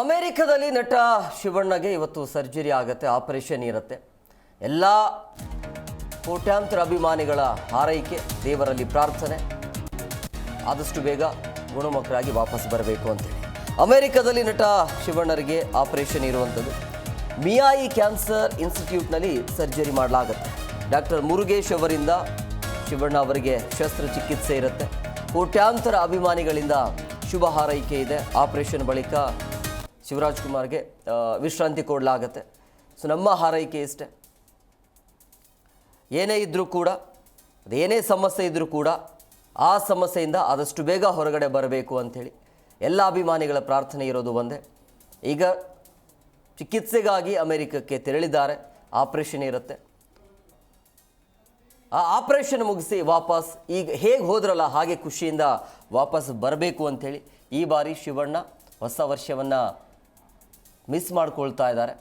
ಅಮೆರಿಕದಲ್ಲಿ ನಟ ಶಿವಣ್ಣಗೆ ಇವತ್ತು ಸರ್ಜರಿ ಆಗುತ್ತೆ, ಆಪರೇಷನ್ ಇರುತ್ತೆ. ಎಲ್ಲ ಕೋಟ್ಯಾಂತರ ಅಭಿಮಾನಿಗಳ ಹಾರೈಕೆ, ದೇವರಲ್ಲಿ ಪ್ರಾರ್ಥನೆ, ಆದಷ್ಟು ಬೇಗ ಗುಣಮುಖರಾಗಿ ವಾಪಸ್ ಬರಬೇಕು ಅಂತೇಳಿ ಅಮೆರಿಕದಲ್ಲಿ ನಟ ಶಿವಣ್ಣರಿಗೆ ಆಪರೇಷನ್ ಇರುವಂಥದ್ದು. ಮಿಯಾಯಿ ಕ್ಯಾನ್ಸರ್ ಇನ್ಸ್ಟಿಟ್ಯೂಟ್ನಲ್ಲಿ ಸರ್ಜರಿ ಮಾಡಲಾಗುತ್ತೆ. ಡಾಕ್ಟರ್ ಮುರುಗೇಶ್ ಅವರಿಂದ ಶಿವಣ್ಣ ಅವರಿಗೆ ಶಸ್ತ್ರಚಿಕಿತ್ಸೆ ಇರುತ್ತೆ. ಕೋಟ್ಯಾಂತರ ಅಭಿಮಾನಿಗಳಿಂದ ಶುಭ ಹಾರೈಕೆ ಇದೆ. ಆಪರೇಷನ್ ಬಳಿಕ ಶಿವರಾಜ್ ಕುಮಾರ್ಗೆ ವಿಶ್ರಾಂತಿ ಕೊಡಲಾಗುತ್ತೆ. ಸೊ ನಮ್ಮ ಹಾರೈಕೆ ಇಷ್ಟೇ, ಏನೇ ಇದ್ದರೂ ಕೂಡ, ಅದೇನೇ ಸಮಸ್ಯೆ ಇದ್ದರೂ ಕೂಡ ಆ ಸಮಸ್ಯೆಯಿಂದ ಆದಷ್ಟು ಬೇಗ ಹೊರಗಡೆ ಬರಬೇಕು ಅಂಥೇಳಿ ಎಲ್ಲ ಅಭಿಮಾನಿಗಳ ಪ್ರಾರ್ಥನೆ ಇರೋದು ಒಂದೇ. ಈಗ ಚಿಕಿತ್ಸೆಗಾಗಿ ಅಮೆರಿಕಕ್ಕೆ ತೆರಳಿದ್ದಾರೆ. ಆಪರೇಷನ್ ಇರುತ್ತೆ. ಆ ಆಪರೇಷನ್ ಮುಗಿಸಿ ವಾಪಸ್ ಈಗ ಹೇಗೆ ಹೋದ್ರಲ್ಲ ಹಾಗೆ ಖುಷಿಯಿಂದ ವಾಪಸ್ ಬರಬೇಕು ಅಂಥೇಳಿ ಈ ಬಾರಿ ಶಿವಣ್ಣ ಹೊಸ ವರ್ಷವನ್ನು ಮಿಸ್ ಮಾಡ್ಕೊಳ್ತಾ ಇದ್ದಾರೆ.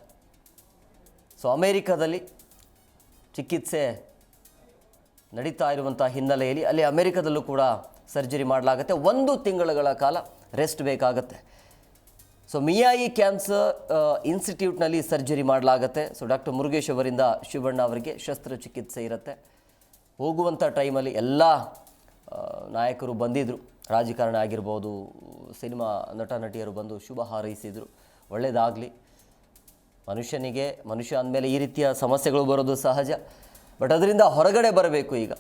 ಸೊ ಅಮೇರಿಕಾದಲ್ಲಿ ಚಿಕಿತ್ಸೆ ನಡೀತಾ ಇರುವಂಥ ಹಿನ್ನೆಲೆಯಲ್ಲಿ ಅಲ್ಲಿ ಅಮೇರಿಕಾದಲ್ಲೂ ಕೂಡ ಸರ್ಜರಿ ಮಾಡಲಾಗುತ್ತೆ. 1 ತಿಂಗಳ ಕಾಲ ರೆಸ್ಟ್ ಬೇಕಾಗತ್ತೆ. ಸೊ ಮಿಯಾಯಿ ಕ್ಯಾನ್ಸರ್ ಇನ್ಸ್ಟಿಟ್ಯೂಟ್ನಲ್ಲಿ ಸರ್ಜರಿ ಮಾಡಲಾಗುತ್ತೆ. ಸೊ ಡಾಕ್ಟರ್ ಮುರುಗೇಶ್ ಅವರಿಂದ ಶಿವಣ್ಣ ಅವರಿಗೆ ಶಸ್ತ್ರಚಿಕಿತ್ಸೆ ಇರುತ್ತೆ. ಹೋಗುವಂಥ ಟೈಮಲ್ಲಿ ಎಲ್ಲ ನಾಯಕರು ಬಂದಿದ್ದರು, ರಾಜಕಾರಣ ಆಗಿರ್ಬೋದು, ಸಿನಿಮಾ ನಟ ನಟಿಯರು ಬಂದು ಶುಭ ಹಾರೈಸಿದರು. ಒಳ್ಳೆಯದಾಗಲಿ. ಮನುಷ್ಯ ಅಂದಮೇಲೆ ಈ ರೀತಿಯ ಸಮಸ್ಯೆಗಳು ಬರೋದು ಸಹಜ, ಬಟ್ ಅದರಿಂದ ಹೊರಗಡೆ ಬರಬೇಕು. ಈಗ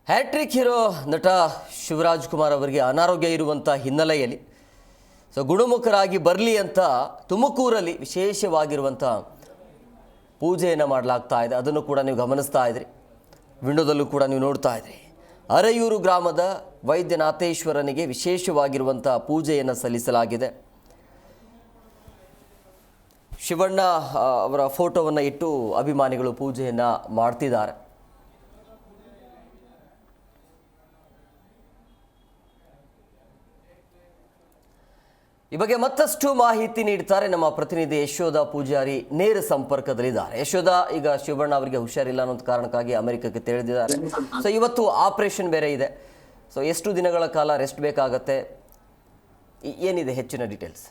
ಹ್ಯಾಟ್ರಿಕ್ ಹೀರೋ ನಟ ಶಿವರಾಜ್ ಕುಮಾರ್ ಅವರಿಗೆ ಅನಾರೋಗ್ಯ ಇರುವಂಥ ಹಿನ್ನೆಲೆಯಲ್ಲಿ ಸೊ ಗುಣಮುಖರಾಗಿ ಬರಲಿ ಅಂತ ತುಮಕೂರಲ್ಲಿ ವಿಶೇಷವಾಗಿರುವಂಥ ಪೂಜೆಯನ್ನು ಮಾಡಲಾಗ್ತಾ ಇದೆ. ಅದನ್ನು ಕೂಡ ನೀವು ಗಮನಿಸ್ತಾ ಇದ್ರಿ, ವಿಂಡೋದಲ್ಲೂ ಕೂಡ ನೀವು ನೋಡ್ತಾ ಇದ್ರಿ. ಅರೆಯೂರು ಗ್ರಾಮದ ವೈದ್ಯನಾಥೇಶ್ವರನಿಗೆ ವಿಶೇಷವಾಗಿರುವಂಥ ಪೂಜೆಯನ್ನು ಸಲ್ಲಿಸಲಾಗಿದೆ. ಶಿವಣ್ಣ ಅವರ ಫೋಟೋವನ್ನು ಇಟ್ಟು ಅಭಿಮಾನಿಗಳು ಪೂಜೆಯನ್ನು ಮಾಡ್ತಿದ್ದಾರೆ. ಈ ಬಗ್ಗೆ ಮತ್ತಷ್ಟು ಮಾಹಿತಿ ನೀಡ್ತಾರೆ ನಮ್ಮ ಪ್ರತಿನಿಧಿ ಯಶೋಧ ಪೂಜಾರಿ, ನೇರ ಸಂಪರ್ಕದಲ್ಲಿದ್ದಾರೆ. ಯಶೋಧ, ಈಗ ಶಿವಣ್ಣ ಅವರಿಗೆ ಹುಷಾರಿಲ್ಲ ಅನ್ನೋ ಕಾರಣಕ್ಕಾಗಿ ಅಮೆರಿಕಕ್ಕೆ ತೆರಳಿದ್ದಾರೆ. ಸೊ ಇವತ್ತು ಆಪರೇಷನ್ ಬೇರೆ ಇದೆ. ಸೊ ಎಷ್ಟು ದಿನಗಳ ಕಾಲ ರೆಸ್ಟ್ ಬೇಕಾಗತ್ತೆ, ಏನಿದೆ ಹೆಚ್ಚಿನ ಡೀಟೇಲ್ಸ್?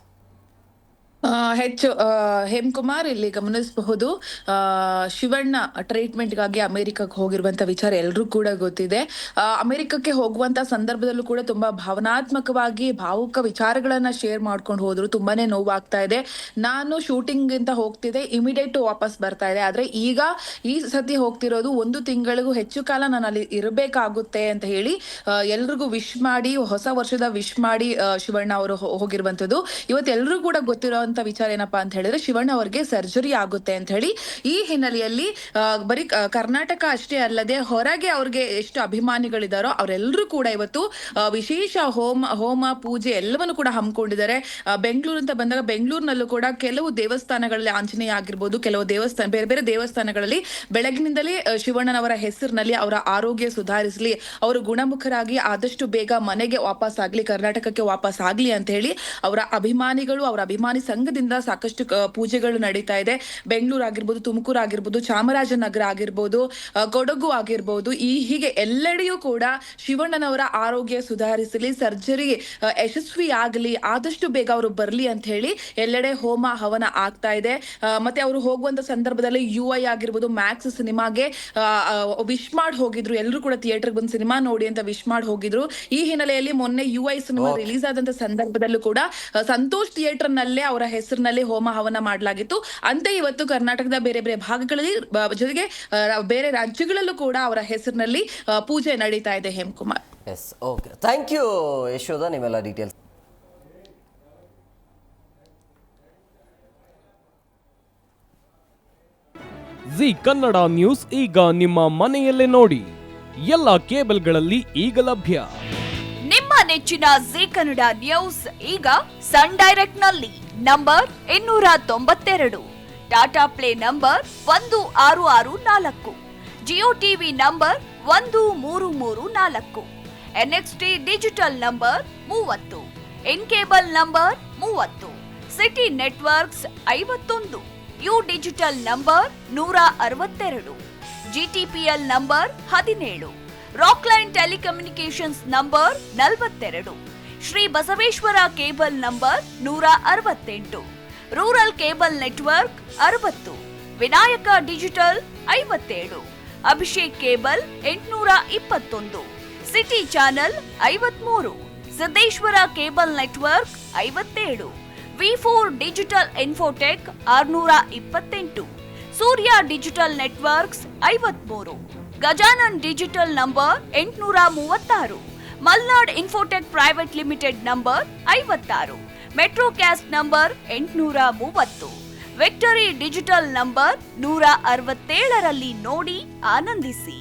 ಹೆಚ್ಚು ಹೇಮಕುಮಾರ್, ಇಲ್ಲಿ ಗಮನಿಸಬಹುದು, ಶಿವಣ್ಣ ಟ್ರೀಟ್ಮೆಂಟ್ಗಾಗಿ ಅಮೆರಿಕಕ್ಕೆ ಹೋಗಿರುವಂತ ವಿಚಾರ ಎಲ್ರೂ ಕೂಡ ಗೊತ್ತಿದೆ. ಅಮೆರಿಕಕ್ಕೆ ಹೋಗುವಂತ ಸಂದರ್ಭದಲ್ಲೂ ಕೂಡ ತುಂಬಾ ಭಾವನಾತ್ಮಕವಾಗಿ ಭಾವುಕ ವಿಚಾರಗಳನ್ನ ಶೇರ್ ಮಾಡ್ಕೊಂಡು ಹೋದ್ರು. ತುಂಬಾನೇ ನೋವಾಗ್ತಾ ಇದೆ, ನಾನು ಶೂಟಿಂಗ್ ಅಂತ ಹೋಗ್ತಿದ್ದೆ, ಇಮಿಡಿಯೇಟ್ ವಾಪಸ್ ಬರ್ತಾ ಇದೆ, ಆದ್ರೆ ಈಗ ಈ ಸತಿ ಹೋಗ್ತಿರೋದು 1 ತಿಂಗಳಿಗೂ ಹೆಚ್ಚು ಕಾಲ ನಾನು ಅಲ್ಲಿ ಇರಬೇಕಾಗುತ್ತೆ ಅಂತ ಹೇಳಿ ಎಲ್ರಿಗೂ ವಿಶ್ ಮಾಡಿ, ಹೊಸ ವರ್ಷದ ವಿಶ್ ಮಾಡಿ ಶಿವಣ್ಣ ಅವರು ಹೋಗಿರುವಂತದ್ದು. ಇವತ್ತು ಎಲ್ರೂ ಕೂಡ ಗೊತ್ತಿರೋ ವಿಚಾರ ಏನಪ್ಪಾ ಅಂತ ಹೇಳಿದ್ರೆ, ಶಿವಣ್ಣ ಅವರಿಗೆ ಸರ್ಜರಿ ಆಗುತ್ತೆ ಅಂತ ಹೇಳಿ. ಈ ಹಿನ್ನೆಲೆಯಲ್ಲಿ ಬರೀ ಕರ್ನಾಟಕ ಅಷ್ಟೇ ಅಲ್ಲದೆ ಹೊರಗೆ ಅವ್ರಿಗೆ ಎಷ್ಟು ಅಭಿಮಾನಿಗಳಿದಾರೋ ಅವರೆಲ್ಲರೂ ಕೂಡ ಇವತ್ತು ವಿಶೇಷ ಹೋಮ ಪೂಜೆ ಎಲ್ಲವನ್ನು ಕೂಡ ಹಮ್ಮಿಕೊಂಡಿದ್ದಾರೆ. ಬೆಂಗಳೂರು ಅಂತ ಬಂದಾಗ ಬೆಂಗಳೂರಿನಲ್ಲೂ ಕೂಡ ಕೆಲವು ದೇವಸ್ಥಾನಗಳಲ್ಲಿ ಆಂಜನೇಯ ಆಗಿರ್ಬೋದು, ಕೆಲವು ದೇವಸ್ಥಾನ ಬೇರೆ ಬೇರೆ ದೇವಸ್ಥಾನಗಳಲ್ಲಿ ಬೆಳಗಿನಿಂದಲೇ ಶಿವಣ್ಣನವರ ಹೆಸರಿನಲ್ಲಿ ಅವರ ಆರೋಗ್ಯ ಸುಧಾರಿಸಲಿ, ಅವರು ಗುಣಮುಖರಾಗಿ ಆದಷ್ಟು ಬೇಗ ಮನೆಗೆ ವಾಪಸ್ ಆಗ್ಲಿ, ಕರ್ನಾಟಕಕ್ಕೆ ವಾಪಸ್ ಆಗ್ಲಿ ಅಂತ ಹೇಳಿ ಅವರ ಅಭಿಮಾನಿಗಳು, ಅವರ ಅಭಿಮಾನಿ ಸಂಘದಿಂದ ಸಾಕಷ್ಟು ಪೂಜೆಗಳು ನಡೀತಾ ಇದೆ. ಬೆಂಗಳೂರು ಆಗಿರ್ಬೋದು, ತುಮಕೂರು ಆಗಿರ್ಬೋದು, ಚಾಮರಾಜನಗರ ಆಗಿರ್ಬೋದು, ಕೊಡಗು ಆಗಿರ್ಬೋದು, ಹೀಗೆ ಎಲ್ಲೆಡೆಯೂ ಕೂಡ ಶಿವಣ್ಣನವರ ಆರೋಗ್ಯ ಸುಧಾರಿಸಲಿ, ಸರ್ಜರಿ ಯಶಸ್ವಿ ಆಗಲಿ, ಆದಷ್ಟು ಬೇಗ ಅವರು ಬರ್ಲಿ ಅಂತ ಹೇಳಿ ಎಲ್ಲೆಡೆ ಹೋಮ ಹವನ ಆಗ್ತಾ ಇದೆ. ಮತ್ತೆ ಅವರು ಹೋಗುವಂತ ಸಂದರ್ಭದಲ್ಲಿ UI ಆಗಿರ್ಬೋದು, ಮ್ಯಾಕ್ಸ್ ಸಿನಿಮಾಗೆ ವಿಶ್ ಮಾಡಿ ಹೋಗಿದ್ರು. ಎಲ್ಲರೂ ಕೂಡ ಥಿಯೇಟರ್ಗೆ ಬಂದು ಸಿನಿಮಾ ನೋಡಿ ಅಂತ ವಿಶ್ ಮಾಡಿ ಹೋಗಿದ್ರು. ಈ ಹಿನ್ನೆಲೆಯಲ್ಲಿ ಮೊನ್ನೆ UI ಸಿನಿಮಾ ರಿಲೀಸ್ ಆದಂತ ಸಂದರ್ಭದಲ್ಲೂ ಕೂಡ ಸಂತೋಷ್ ಥಿಯೇಟರ್ ನಲ್ಲೇ ಅವರ ಹೆಸರಿನಲ್ಲಿ ಹೋಮ ಹವನ ಮಾಡಲಾಗಿತ್ತು. ಅಂತೆ ಇವತ್ತು ಕರ್ನಾಟಕದ ಬೇರೆ ಬೇರೆ ಭಾಗಗಳಲ್ಲಿ ಜೊತೆಗೆ ಬೇರೆ ರಾಜ್ಯಗಳಲ್ಲೂ ಕೂಡ ಅವರ ಹೆಸರಿನಲ್ಲಿ ಪೂಜೆ ನಡೀತಾ ಇದೆ. Hemakumar, yes, okay, thank you Yashodha, ನಿಮ್ಮೆಲ್ಲ ಡೀಟೇಲ್ಸ್. ಜಿ ಕನ್ನಡ ನ್ಯೂಸ್ ಈಗ ನಿಮ್ಮ ಮನೆಯಲ್ಲೇ ನೋಡಿ, ಎಲ್ಲ ಕೇಬಲ್ಗಳಲ್ಲಿ ಈಗ ಲಭ್ಯ. ನಿಮ್ಮ ನೆಚ್ಚಿನ ಜಿ ಕನ್ನಡ ನ್ಯೂಸ್ ಈಗ ಸನ್ ಡೈರೆಕ್ಟ್ ನಲ್ಲಿ number 292, Tata play number 1664, Jio TV number 1334, NXT digital number 30, in cable number 30, city networks 51, U digital number 162, GTPL number 17, Rockline telecommunications number 42, Shri Basaveshwara cable number 168, rural cable network 60, Vinayaka digital 57, Abhishek cable 821, city channel 53, Siddeshwara cable network 57, V4 digital Infotech 628, Surya digital networks 53, Gajanan digital number 836, Malnad Infotech Private Limited number 56, Metrocast number 830, Victory Digital number 167ರಲ್ಲಿ ನೋಡಿ ಆನಂದಿಸಿ.